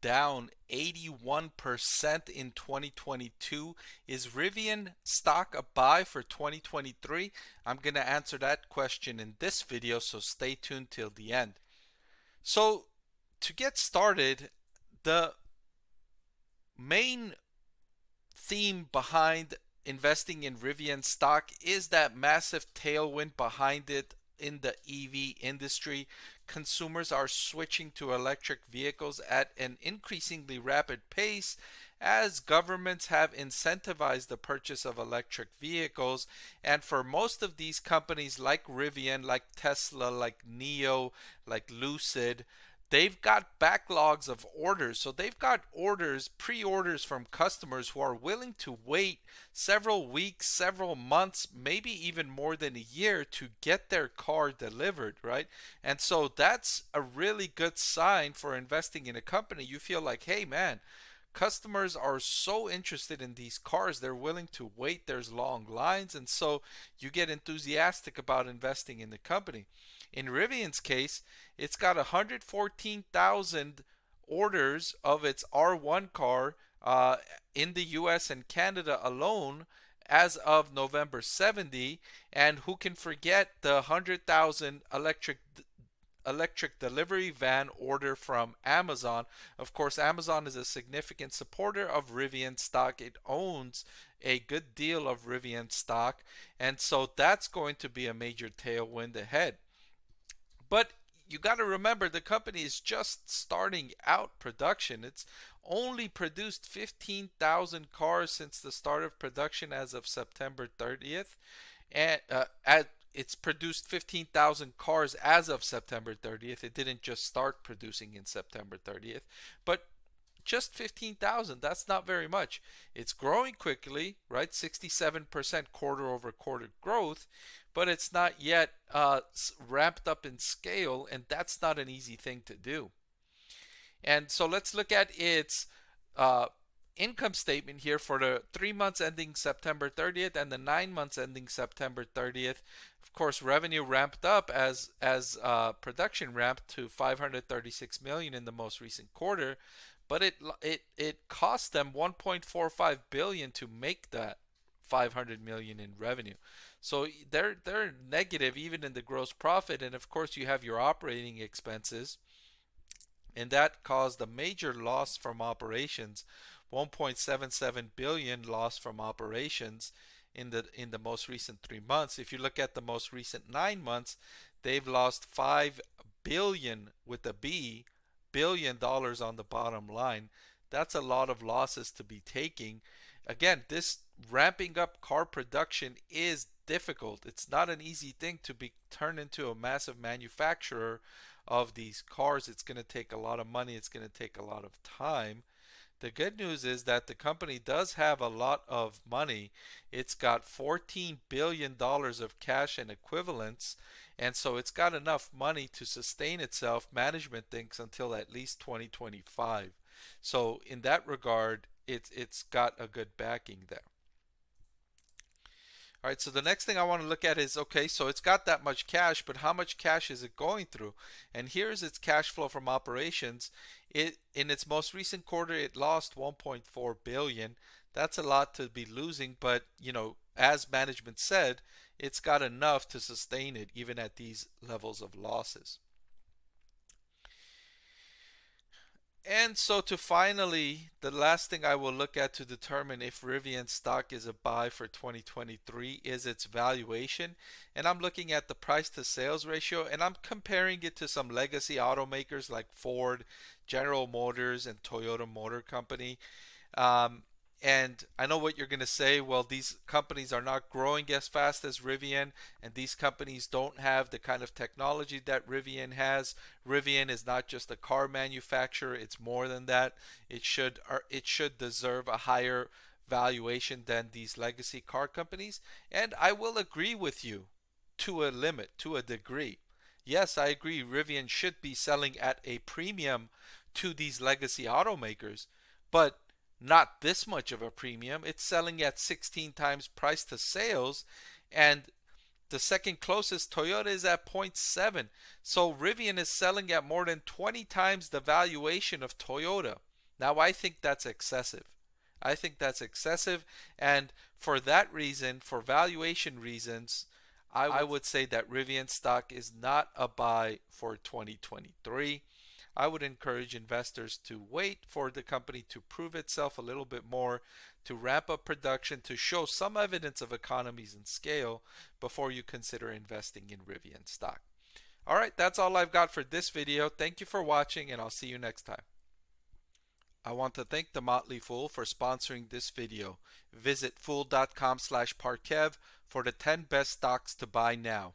down 81% in 2022. Is Rivian stock a buy for 2023? I'm going to answer that question in this video, so stay tuned till the end. So to get started, the main theme behind investing in Rivian stock is that massive tailwind behind it in the EV industry. Consumers are switching to electric vehicles at an increasingly rapid pace as governments have incentivized the purchase of electric vehicles. And for most of these companies like Rivian, like Tesla, like NIO, like Lucid, they've got backlogs of orders. So they've got orders, pre-orders from customers who are willing to wait several weeks, several months, maybe even more than a year to get their car delivered, right? And so that's a really good sign for investing in a company. You feel like, hey man, customers are so interested in these cars, they're willing to wait, there's long lines, and so you get enthusiastic about investing in the company. In Rivian's case, it's got 114,000 orders of its R1 car in the US and Canada alone as of November 70. And who can forget the 100,000 electric delivery van order from Amazon. Of course, Amazon is a significant supporter of Rivian stock. It owns a good deal of Rivian stock, and so that's going to be a major tailwind ahead. But you got to remember, the company is just starting out production. It's only produced 15,000 cars since the start of production as of September 30th. And it's produced 15,000 cars as of September 30th. It didn't just start producing in September 30th, but just 15,000. That's not very much. It's growing quickly, right? 67% quarter over quarter growth, but it's not yet ramped up in scale, and that's not an easy thing to do. And so let's look at its income statement here for the 3 months ending September 30th and the 9 months ending September 30th. Of course, revenue ramped up as production ramped to 536 million in the most recent quarter, but it cost them 1.45 billion to make that 500 million in revenue. So they're negative even in the gross profit, and of course you have your operating expenses, and that caused a major loss from operations. 1.77 billion loss from operations in the most recent 3 months. If you look at the most recent 9 months, they've lost 5 billion with a B, billion dollars on the bottom line. That's a lot of losses to be taking. Again, this ramping up car production is difficult. It's not an easy thing to be turned into a massive manufacturer of these cars. It's going to take a lot of money. It's going to take a lot of time. The good news is that the company does have a lot of money. It's got $14 billion of cash and equivalents, and so it's got enough money to sustain itself, management thinks, until at least 2025. So in that regard, it's got a good backing there. All right, so the next thing I want to look at is, okay, so it's got that much cash, but how much cash is it going through? And here's its cash flow from operations. In its most recent quarter, it lost 1.4 billion. That's a lot to be losing, but you know, as management said, it's got enough to sustain it even at these levels of losses. And so to finally, the last thing I will look at to determine if Rivian stock is a buy for 2023 is its valuation. And I'm looking at the price to sales ratio, and I'm comparing it to some legacy automakers like Ford, General Motors, and Toyota Motor Company. And I know what you're going to say. Well, these companies are not growing as fast as Rivian, and these companies don't have the kind of technology that Rivian has. Rivian is not just a car manufacturer, it's more than that. It should deserve a higher valuation than these legacy car companies. And I will agree with you to a limit, to a degree. Yes, I agree Rivian should be selling at a premium to these legacy automakers, but not this much of a premium. It's selling at 16 times price to sales, and the second closest Toyota is at 0.7. So Rivian is selling at more than 20 times the valuation of Toyota. Now, I think that's excessive. I think that's excessive, and for that reason, for valuation reasons, I would say that Rivian stock is not a buy for 2023. I would encourage investors to wait for the company to prove itself a little bit more, to ramp up production, to show some evidence of economies in scale before you consider investing in Rivian stock. All right, that's all I've got for this video. Thank you for watching, and I'll see you next time. I want to thank the Motley Fool for sponsoring this video. Visit fool.com/Parkev for the 10 best stocks to buy now.